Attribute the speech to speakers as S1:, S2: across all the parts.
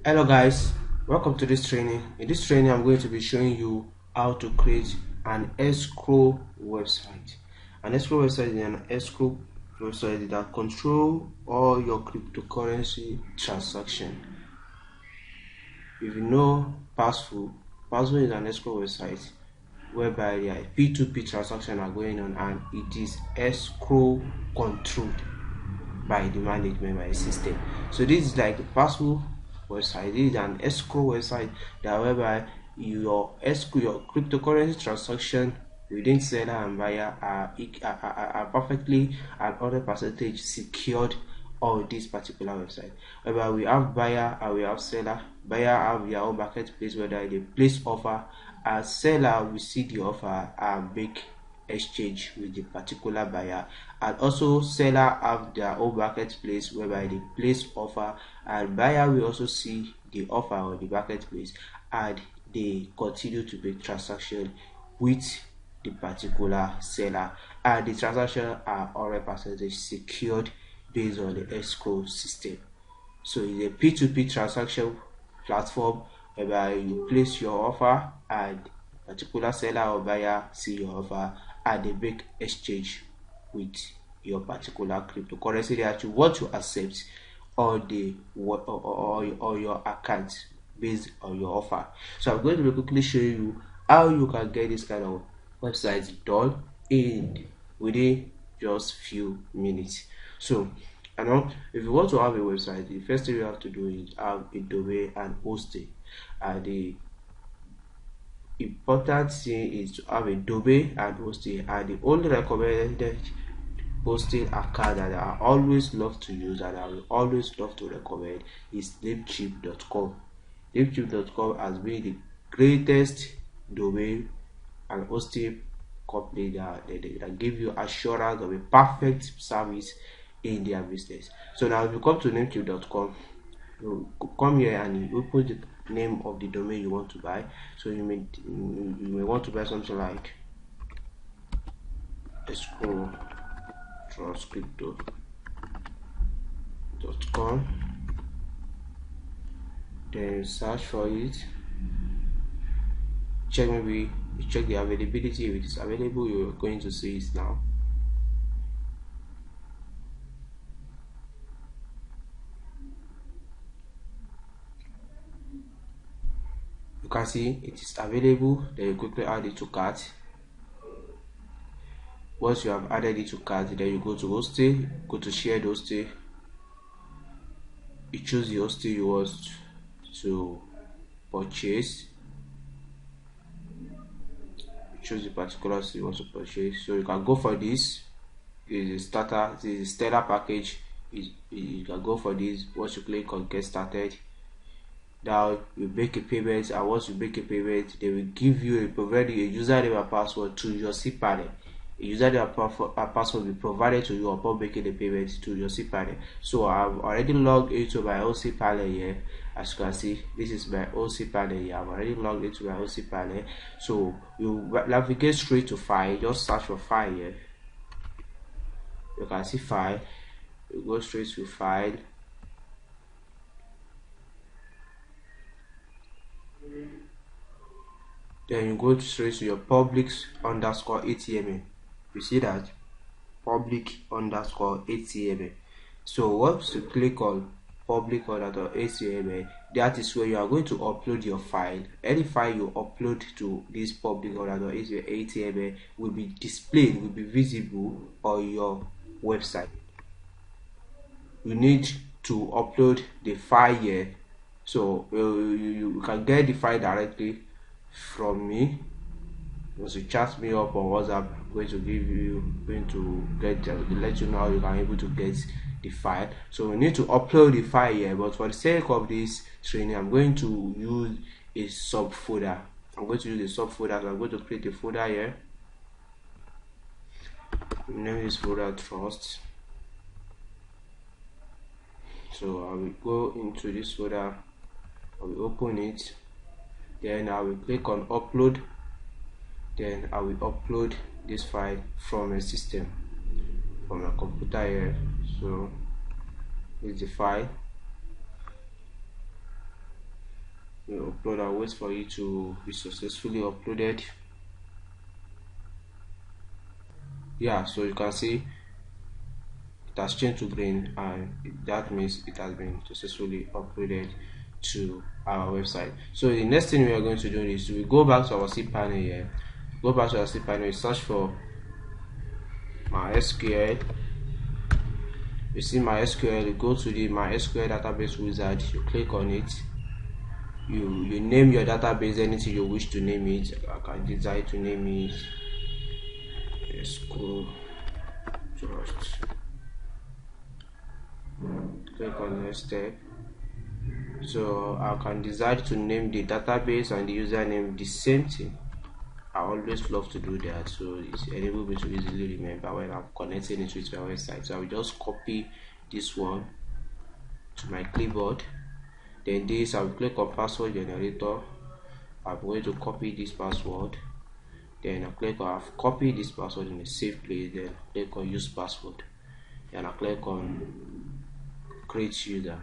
S1: Hello guys, welcome to this training. In this training I'm going to be showing you how to create an escrow website. An escrow website is an escrow website that control all your cryptocurrency transaction. If you know Passful is an escrow website whereby the P2P transactions are going on and it is escrow controlled by the management, by the system. So this is like the Passful website. This is an escrow website that whereby your cryptocurrency transaction within seller and buyer are perfectly and 100% secured on this particular website. Whereby we have buyer and we have seller. Buyer have their own marketplace where they place offer, and seller will see the offer and make exchange with the particular buyer, and also seller have their own marketplace whereby they place offer, and buyer will also see the offer on the marketplace and they continue to make transaction with the particular seller, and the transaction are 100% secured based on the escrow system. So it's a P2P transaction platform whereby you place your offer and particular seller or buyer see your offer and they make exchange with your particular cryptocurrency that you want to accept on the or your account based on your offer. So I'm going to be quickly showing you how you can get this kind of website done in within just few minutes. So if you want to have a website, the first thing you have to do is have a domain and hosting. And the important thing is to have a domain and hosting, and the only recommended hosting account that I always love to use and I will always love to recommend is namecheap.com. Namecheap.com has been the greatest domain and hosting company that give you assurance of a perfect service in their business. So now if you come to namecheap.com, you come here and you put the name of the domain you want to buy. So you may want to buy something like Escrow crypto.com. Then search for it. Check the availability. If it is available, you're going to see it now. You can see it is available. Then you quickly add it to cart. Once you have added it to cart, then you go to hosting, go to shared hosting. You choose the hosting you want to purchase. You choose the particular hosting you want to purchase. So you can go for this. It is a starter. This is a stellar package. You can go for this. Once you click on get started, now you make a payment, and once you make a payment, they will give you provide you a username and password to your cPanel. A username and password will be provided to you upon making the payment to your cPanel. So I've already logged into my own cPanel here. As you can see, this is my own cPanel here. I've already logged into my own cPanel. So you navigate straight to file. Just search for file here. You can see file. You go straight to file. Then you go straight to your public_HTML. You see that public_HTML. So once you click on public_HTML, that is where you are going to upload your file. Any file you upload to this public_HTML will be displayed, will be visible on your website. You need to upload the file here. So you can get the file directly from me. Once you chat me up on WhatsApp, I'm going to let you know how you can able to get the file. So we need to upload the file here, but for the sake of this training, I'm going to use a subfolder. I'm going to use a subfolder. So I'm going to create a folder here. Name this folder Trust. So I will go into this folder. I will open it. Then I will click on upload. Then I will upload this file from a system, from my computer here. So this is the file. upload. I'll wait for it to be successfully uploaded. Yeah, so you can see it has changed to green, and that means it has been successfully uploaded to our website. So the next thing we are going to do is we go back to our cPanel here. Go back to our cPanel, search for MySQL. You see MySQL, you go to the MySQL database wizard, you click on it. You name your database anything you wish to name it. I can decide to name it Escrow. Just click on next step. So I can decide to name the database and the username the same thing. I always love to do that, so it enables me to easily remember when I'm connecting it with my website. So I will just copy this one to my clipboard. Then this, I will click on password generator. I'm going to copy this password. Then I click on I've copied this password in a safe place. Then I click on use password. Then I click on create user.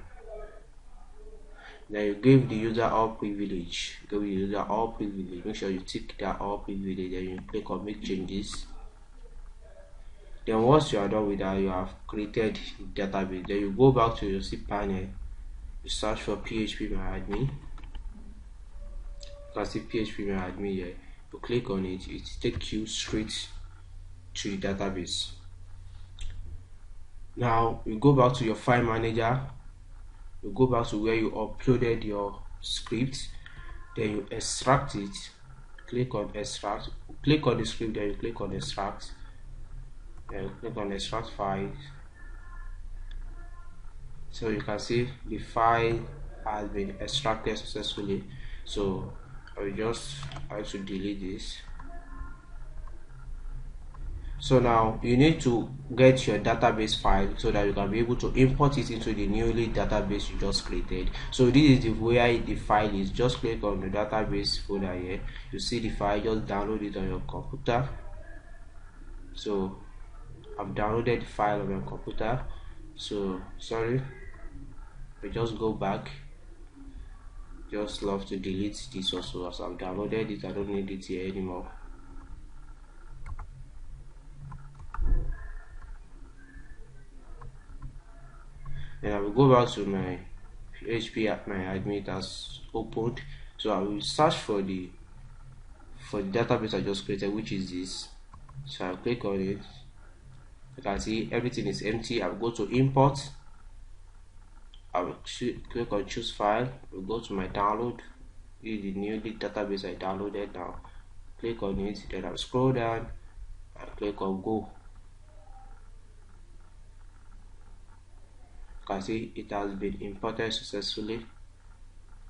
S1: Then you give the user all privilege. Give the user all privilege. Make sure you tick that all privilege. Then you click on make changes. Then once you are done with that, you have created the database. Then you go back to your cPanel. You search for PHP-MyAdmin. You can see PHP-MyAdmin here. You click on it. It takes you straight to the database. Now you go back to your file manager. You go back to where you uploaded your script, then you extract it. Click on extract, click on the script, then you click on extract, then you click on extract files. So you can see the file has been extracted successfully. So I will just have to delete this. So now you need to get your database file so that you can be able to import it into the newly database you just created. So this is the where the file is. Just click on the database folder here. You see the file, just download it on your computer. So I've downloaded the file on my computer. So sorry, I just go back. Just love to delete this also, as I've downloaded it. I don't need it here anymore. Then I will go back to my PHP at my admin has opened. So I will search for the database I just created, which is this. So I'll click on it. You can see everything is empty. I'll go to import. I will click on choose file. We'll go to my download. This is the new database I downloaded now. Click on it. Then I'll scroll down and click on go. You can see it has been imported successfully.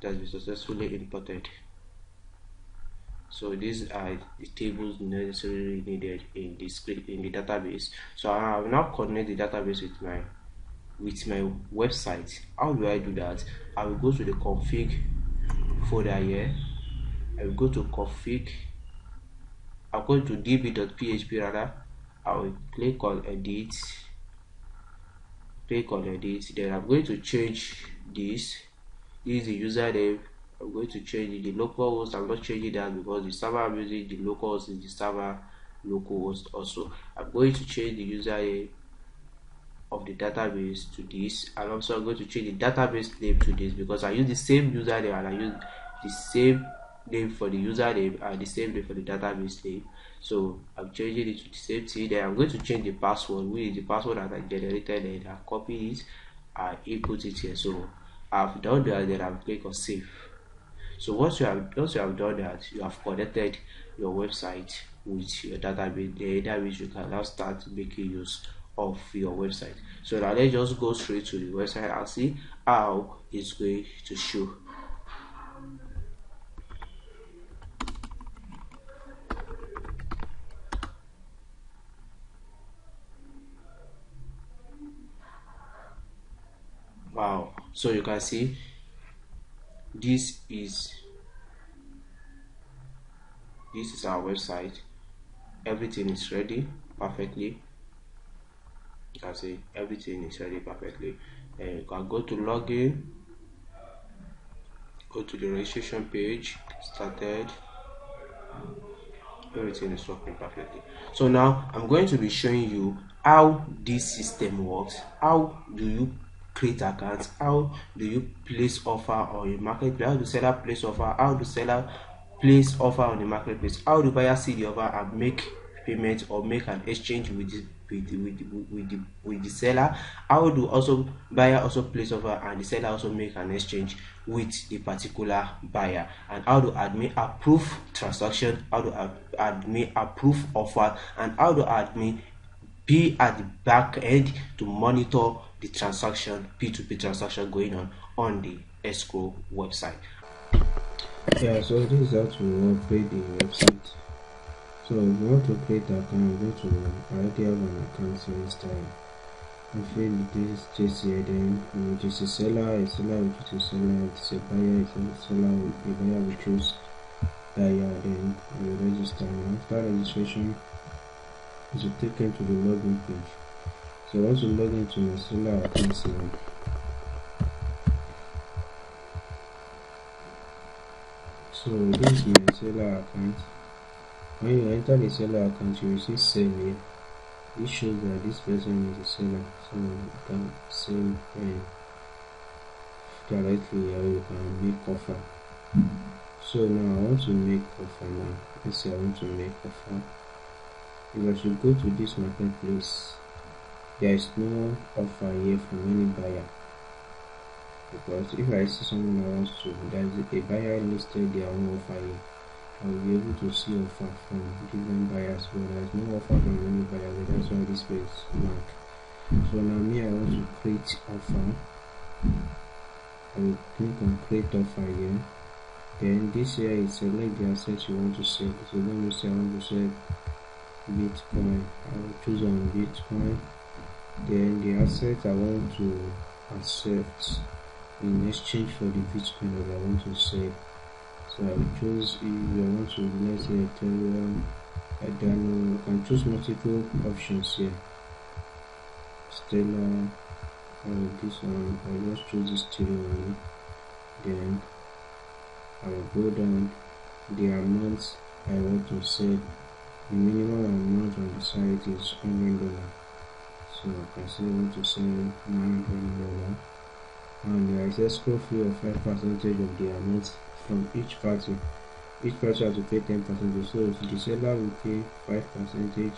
S1: It has been successfully imported. So these are the tables necessarily needed in the script in the database. So I will now connect the database with my website. How do I do that? I will go to the config folder here. I will go to config. I'll go to db.php rather. I will click on edit. Click on edit. Then I'm going to change this. This is the username. I'm going to change the local host. I'm not changing that because the server I'm using, the local host is the server local host also. I'm going to change the username of the database to this, and also I'm going to change the database name to this because I use the same username and I use the same name for the username and the same name for the database name. So I'm changing it to the same thing. Then I'm going to change the password, which is the password that I generated, and I copy it and input it here. So I've done that. Then I'll click on save. So once you have done that, you have connected your website with your database. The database you can now start making use of your website. So now let's just go straight to the website and see how it's going to show. Wow, so you can see this is our website. Everything is ready perfectly. You can see everything is ready perfectly. And you can go to login. Go to the registration page. Started. Everything is working perfectly. So now I'm going to be showing you how this system works. How do you create accounts? How do you place offer on your marketplace? How do seller place offer? How do seller place offer on the marketplace? How do buyer see the offer and make payment or make an exchange with the seller? How do also buyer also place offer and the seller also make an exchange with the particular buyer? And how do admin approve transaction? How do admin approve offer? And how do admin be at the back end to monitor the transaction, P2P transaction going on the Escrow website?
S2: Yeah, so this is how to upgrade the website. So if you want to create an account, go to already have an account so install. You fill this just here, then you choose a seller will choose a seller, it's a buyer, it's a seller, the buyer will choose buyer, then you register. And after registration, you should take them to the login page. So once you log into my seller account now, so this is my seller account. When you enter the seller account, you will see sell here. This shows that this person is a seller, so you can sell directly or you can make offer. So now I want to make offer now. Let's say I want to make offer. If I should go to this marketplace, there is no offer here from any buyer. Because if I see someone that wants to, there is a buyer listed their own offer here, I will be able to see offer from different buyers, but there is no offer from any buyer. That's why this page is blank. So now me, I want to create offer. I will click on create offer here. Then this here is select the assets you want to sell. So let me say I want to sell Bitcoin. I will choose on Bitcoin. Then the asset I want to accept in exchange for the Bitcoin that I want to sell. So I will choose, if I want to, let's say Ethereum, Cardano. I can choose multiple options here. Stellar, this one, I'll just choose this 3 only. Then I will go down the amount I want to sell. The minimum amount on the site is $100. So I can say I want to sell $900. And there is a escrow fee of 5% of the amount from each party. Each party has to pay 10%. So the seller will pay 5%,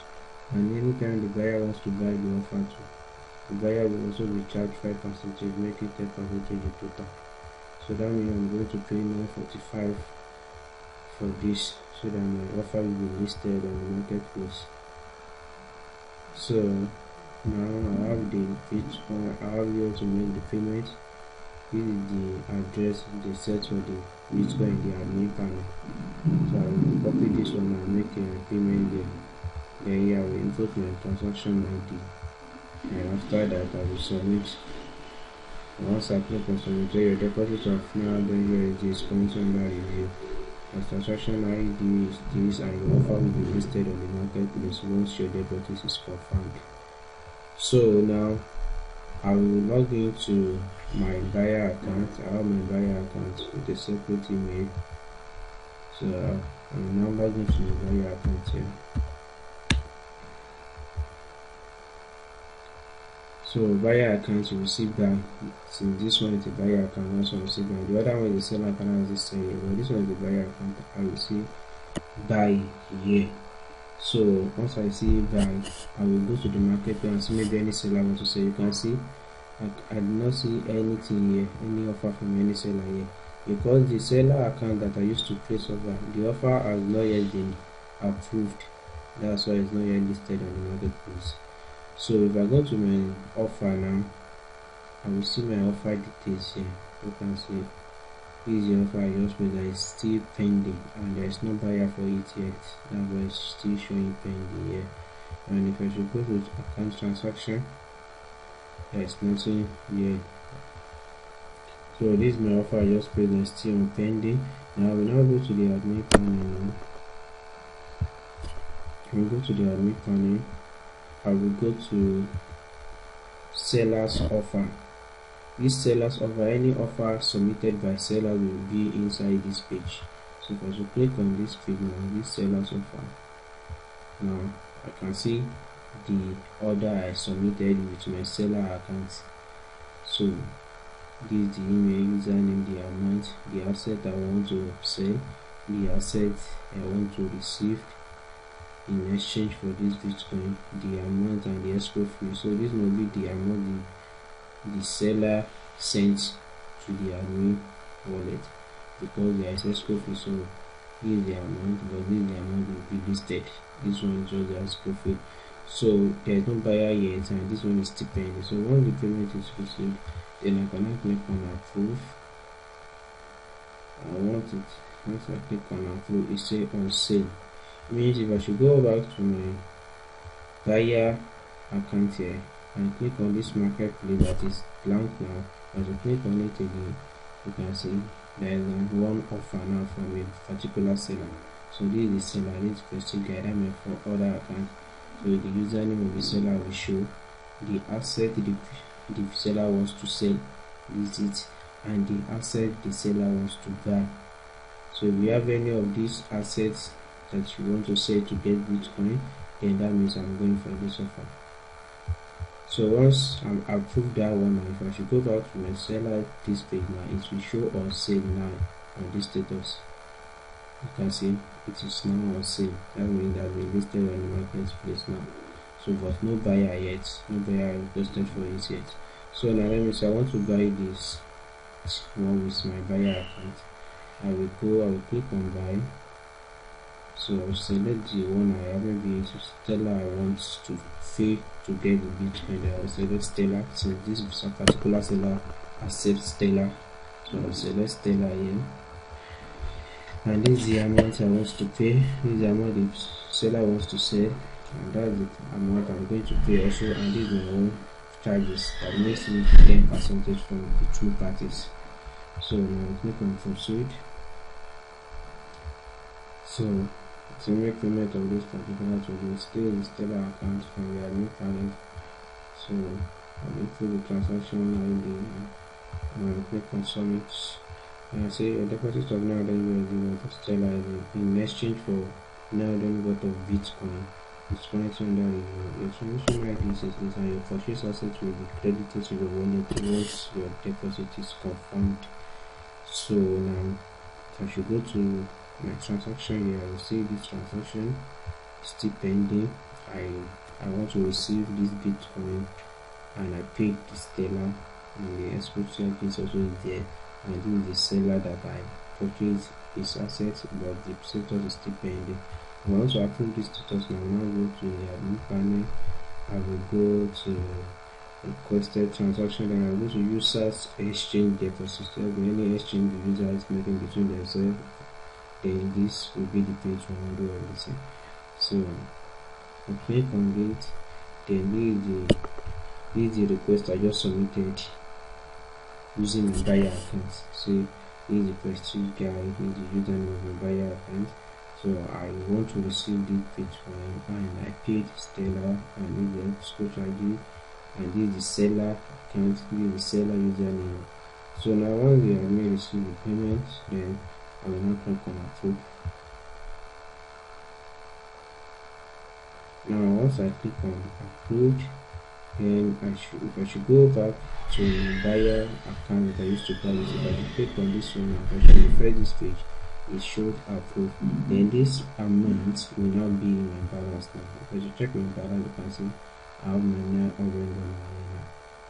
S2: and anytime the buyer wants to buy the offer too, the buyer will also be charged 5%, making 10% in total. So that means I'm going to pay $945 for this, so that my offer will be listed on the marketplace. So now I have the Bitcoin, I have here to make the payment. This is the address they set for the Bitcoin in the admin panel. So I will copy this one and make a payment there. Then here I will input my transaction ID. And after that I will submit. Once I click on submit, your deposit of $900 is currently under review. The transaction ID is this, and your offer will be listed on the marketplace once your deposit is confirmed. So now I will log into my buyer account. I have my buyer account with a separate email. So I will now log into my buyer account here. So buyer account, you will see buy. So this one is the buyer account, this one you see buy. The other one is the seller account, as this say, but this one is the buyer account. I will see buy here. So once I see buy, I will go to the marketplace and see maybe any seller wants to sell. You can see I did not see anything here, any offer from any seller here, because the seller account that I used to place offer, the offer has not yet been approved. That's why it's not yet listed on the marketplace. So if I go to my offer now, I will see my offer details here. You can see this is the offer I just made that is still pending, and there is no buyer for it yet. That's why it's still showing pending here. And if I should go to account transaction, there is nothing here. So this is my offer I just paid and still on pending. Now we now go to the admin panel. We go to the admin panel. I will go to seller's offer. These sellers offer, any offer submitted by seller will be inside this page. So if I should click on this page now, this sellers offer, now I can see the order I submitted with my seller account. So this is the email, username, the amount, the asset I want to sell, the asset I want to receive in exchange for this Bitcoin, the amount, and the escrow fee. So this will be the amount the seller sent to the admin wallet, because there is escrow fee. So this is the amount, but this is the amount will be listed. This one is just the escrow fee. So there is no buyer yet, and this one is still pending. So once the payment is received, then I can now click on approve. I want it. Once I click on approve, it says on sale. Means if I should go back to my buyer account here and click on this marketplace that is blank now, as I click on it again, you can see there is one offer now from a particular seller. So this is the seller, this specific guide. I mean for other accounts. So the username of the seller will show, the asset the seller wants to sell, this is it, and the asset the seller wants to buy. So if you have any of these assets that you want to sell to get Bitcoin, then that means I'm going for this offer. So once I'm approved that one, now if I should go back to my seller this page now, it will show on sale now on this status. You can see it is now on sale. That means that we listed on the marketplace now. So but no buyer yet, no buyer requested for it yet. So now let me say I want to buy this one with my buyer account. I will click on buy. So I'll select the one I have, maybe Stellar I want to pay to get the Bitcoin. I will select Stellar, since this is a particular seller accepts Stellar. So I'll select Stellar here. And this is the amount I want to pay. This is the amount the seller wants to sell, and that's the amount I'm going to pay also. And this is my own charges that makes me 10% from the two parties. So now click on proceed. So to make payment of this particular charge, still in the Stellar account from the admin panel. So I'll look through the transaction ID and I'll click on submit. And I say a deposit of $900 worth of Stellar in exchange for $900 worth of Bitcoin. It's connected under your transaction ID is this, and your purchase assets will be credited to your wallet once your deposit is confirmed. So now if I should go to my transaction here, I will see this transaction still pending. I want to receive this Bitcoin, and I paid the Stellar, and the escrow check is also there, and this is the seller that I purchased his assets, but the status is still pending. I want to approve this status now. Now go to the admin panel. I will go to requested transaction, then I will go to users exchange deposit. There will be any exchange the user is making between themselves, then this will be the page one do everything. So I click on it, then this is the request I just submitted using my buyer account. So this is the prestige guy, this is the username of my buyer account. So I want to receive this Bitcoin, and I paid Stellar, and this is the screen ID, and this is the seller account, this is the seller username. So now once the admin receive the payment, then I will now click on approve. Now once I click on approved, then if I should go back to the buyer account that I used to buy this, if I should click on this one, if I should refresh this page, it should approve. Then this amount will now be in my balance now. If I should check my balance, you can see I have my $900 now.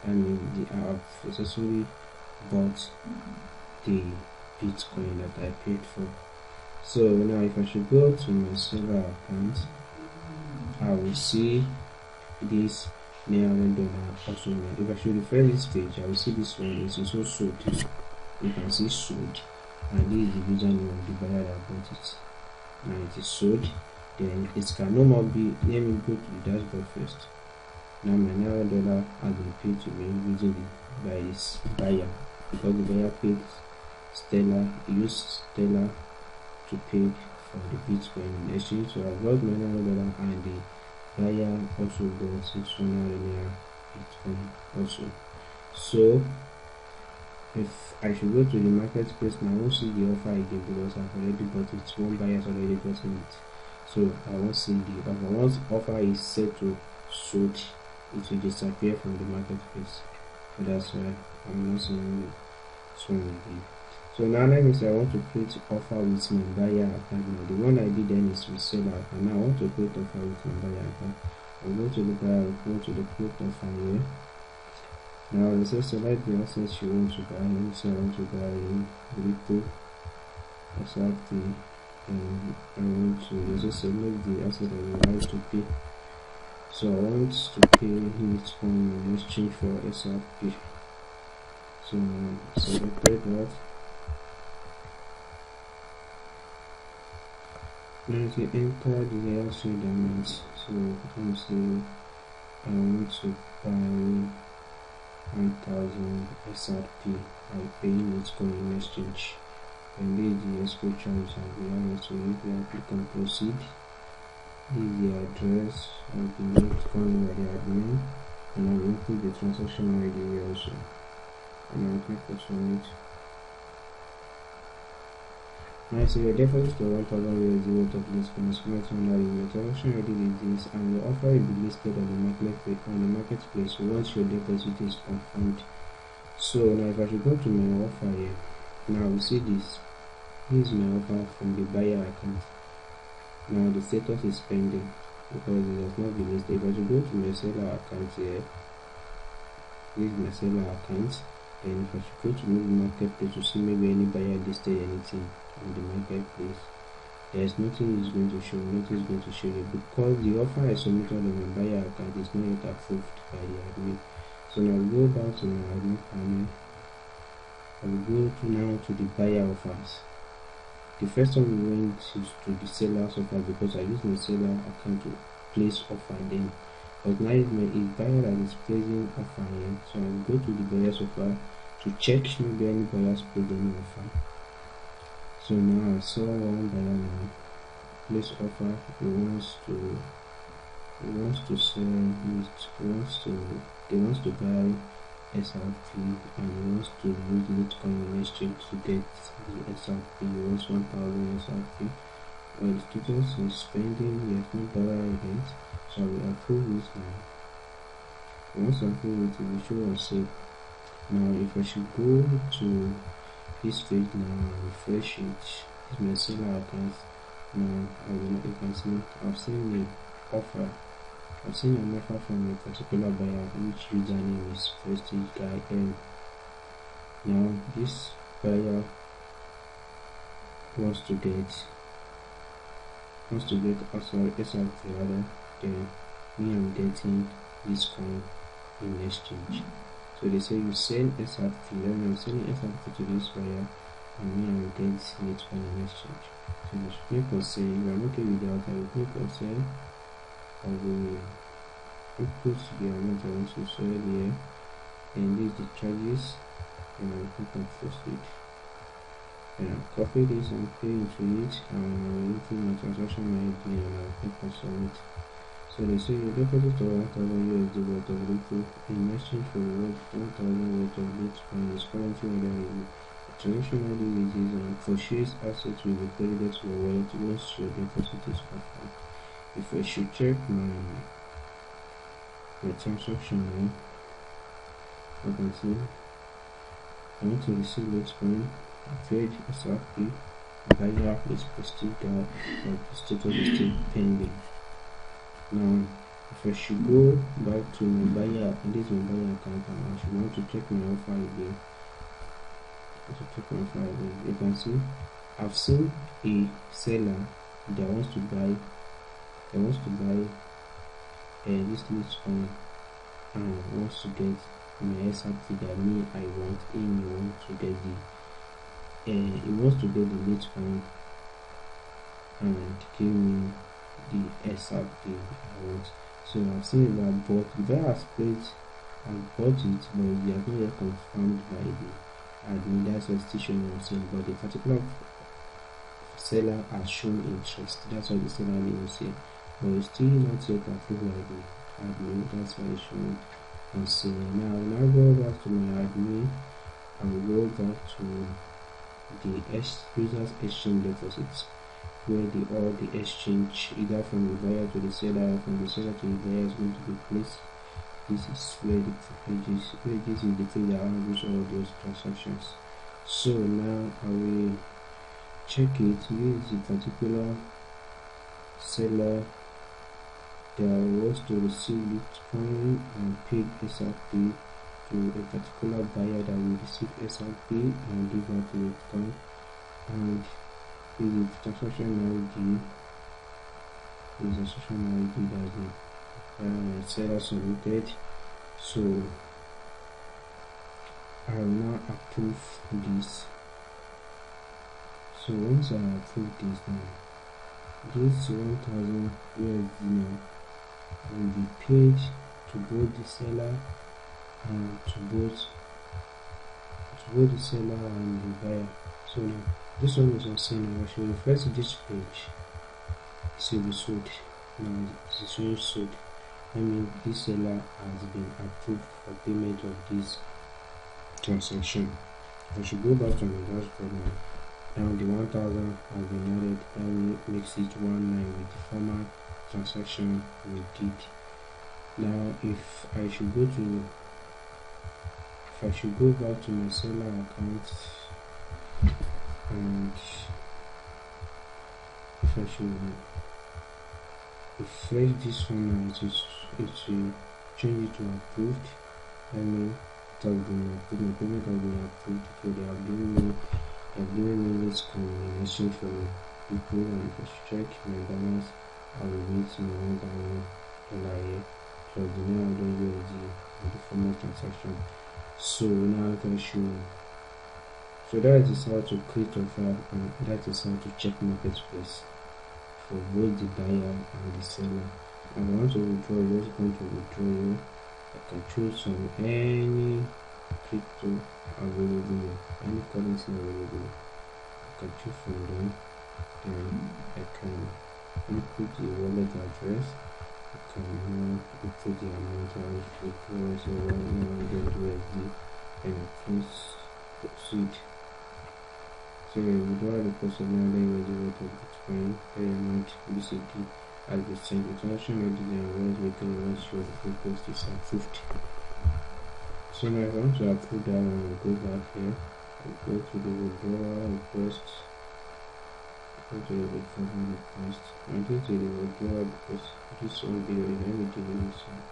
S2: That means I have successfully bought the Bitcoin that I paid for. So now if I should go to my seller account, I will see this $900 also. If I should refresh this page, I will see this one is also sold. You can see sold, and this is the username of the buyer that bought it. Now it is sold. Then it can no more be. Let me go to the dashboard first. Now my $900 has been paid to me using by his buyer, because the buyer paid Stellar, used Stellar to pay for the Bitcoin in exchange. So I got my $900, and the buyer also got $600 Bitcoin also. So If I should go to the marketplace now, I won't see the offer again because I've already bought it. One buyer has already gotten it. So I won't see the offer. Once offer is set to sold, it will disappear from the marketplace. So that's why I'm not seeing it soon again. So now let me say I want to create offer with my buyer account. Now the one I did then is with seller account. Now I want to create offer with my buyer account. I'll go to the buyer, I'll go to the create offer here. Now it says select the assets you want to buy. Let me say I want to buy Rico SRP, and I want to just select the asset I would like to pay. So I want to pay it on exchange for SRP. So selected that. Now you enter the last amount. So let me say I want to buy 1000 SRP by paying Bitcoin in exchange. And this is the escrow charge and we have to click on proceed. This is the address of the Bitcoin by the admin, and I will include the transaction ID here also. And I will click on submit. Now so your deposit to 1000 USD worth of Bitcoin is coming under your transaction ID is this, and your offer will be listed on the marketplace once your deposit is confirmed. So now if I should go to my offer here, now we see this. This is my offer from the buyer account. Now the status is pending because it has not been listed. If I should go to my seller account here, this is my seller account, and if I should go to the marketplace to see maybe any buyer listed anything on the marketplace, there's nothing is going to show, nothing is going to show you because the offer I submitted on my buyer account is not yet approved by the admin. So now we go back to my admin panel. I will go to now to the buyer offers. The first one we went is to the seller's offer because I used my seller account to place offer then. But now it's my buyer that is placing offer here. So I will go to the buyer's offer to check maybe any buyers placed any offer. So now I saw one buyer now place offer. He wants to sell it. He wants to buy SRP and he wants to use Bitcoin in exchange to get the SRP. He wants 1000 SRP. But the status is pending, there's no dollar event, so I will approve this now. Once I approve it, it will show us save. Now if I should go to this page now and refresh it, it's my seller account. Now you can see I've seen the offer. I've seen an offer from a particular buyer which username is Prestige Guy M. Now this buyer wants to get SRP rather, then me I'm getting this coin in exchange. So they say you send SRP, then I'm sending SRP to this buyer and me I'm getting it in exchange. So you should click on sell. If I'm okay with that, I will click on sell. I will input the amount I want to sell here, and this is the charges, and I will click on proceed. And I'll copy this and pay into it, and I will input my transaction ID and I will click on submit. So they say you deposit to 1000 USD worth of Rico in exchange for 1000 worth of Bitcoin is currently under review. Transaction ID is used and purchase assets will be credited to your wallet once your deposit is confirmed. If I should check my transaction now, I can see I want to receive Bitcoin, trade SRP, buyer is posted that the status is still pending. Now if I should go back to my buyer, this is my buyer account, and I should want to check my offer again. You can see I've seen a seller that wants to buy this Bitcoin and wants to get my SRP that me I want him. He wants to get the Bitcoin and give me the SRP I want. So I've seen that, but the buyer has paid and bought it, but they have not yet confirmed by the admin. That's a station I'm saying, but the particular seller has shown interest. That's why the seller name is here, but it's still not yet approved by the admin. That's why it's showing on sale. Now go back to my admin I will go back to the users exchange deposits, where all the exchange either from the buyer to the seller or from the seller to the buyer is going to be placed. This is where this is the page that handles all those transactions. So now I will check it. Use the particular seller that was to receive Bitcoin and paid SRP to a particular buyer that will receive SRP and give out to Bitcoin, and the transaction ID is a transaction ID that the seller submitted. So I will now approve this. So once I approve this now, this 1000 USD now will be paid to both the seller and to both the seller and the buyer. So now this one is on sale. Now I should refresh this page. It will be sold. Now it is showing sold. I mean this seller has been approved for payment of this transaction. I should go back to my dashboard now. Now the 1000 has been added, and makes it 19 with the former transaction we did. Now if I should go back to my seller account, and if I should refresh this one now, it will change it to approved. I mean it has been approved, my payment has been approved, so they have given me this combination for people. And if I check my balance, I will need to know $1 here plus the $900 USD with the former transaction. So now I should, so that is how to create offer, and that is how to check marketplace for both the buyer and the seller. And I want to withdraw, just going to withdraw. I can choose from any crypto available, any currency available. I can choose from them, and I can input the wallet address. I can now input the amount I want to withdraw, so $100 USD, and I press proceed. So we withdraw the person $900 worth of Bitcoin, the amount BCD as the same transaction ID and we can once your request is approved. So now if I want to approve that one, I'll go back here, I'll go to the withdrawal request, go to the withdrawal request, and go to the withdrawal because this one video is let me delete this one.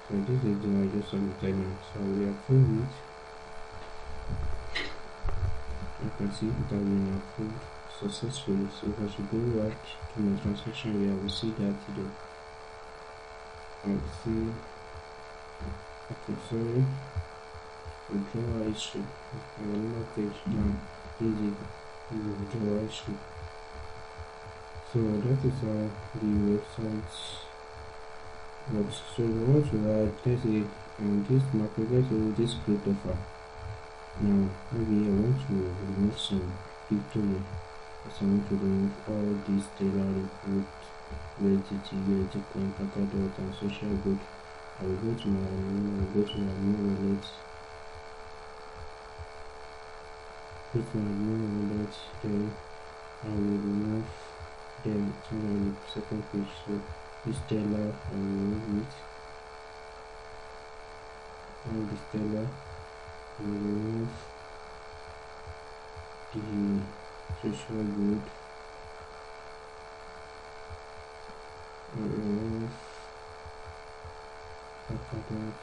S2: So this is the one I just submitted now, so we approve it. You can see it has been approved successfully. So if I should go back to my transaction where I will see that today, I will see, okay, sorry, withdrawal history. Another page down, easy withdrawal history. So that is how the website works. So we want to add, let's say, on this market, let's say this great offer. Now maybe I want to remove some crypto. I want to remove all these Taylor report, USDT, coin, Polkadot, and social good. I will go to my new wallet. Go to my new wallet, then I will remove them on the second page. So this Taylor, I will remove it. And this Taylor, I will remove the social good, remove Polkadot,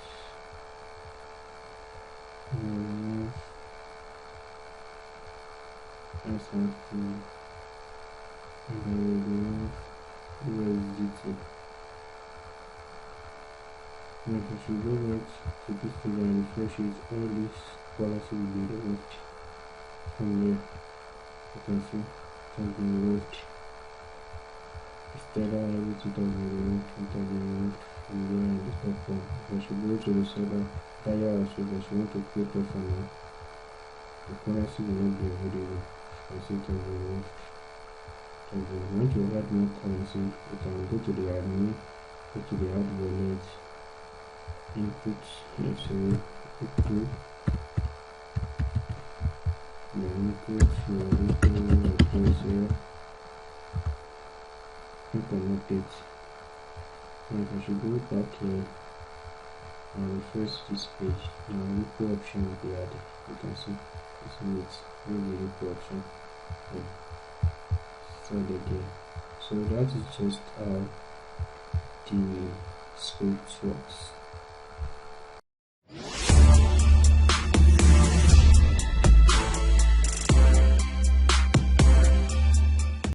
S2: remove SRP, and I will remove USDT. Now if I should go back to this page and refresh it, all this policy will be removed from here. You can see it has been removed. Stellar, everything has been removed. It has been removed from there in the top one. If I should go to the seller, buyer also, if I should want to create offer now, the currency will not be available. You can see it has been removed. If you want to add more currency, you can go to the admin, go to the add wallet, input, let's say, crypto, then go to your repo address here and connect it. And I should go back here and refresh this page. Now repo option will be added. You can see it's neat. Maybe repo option. So that is just how the script works.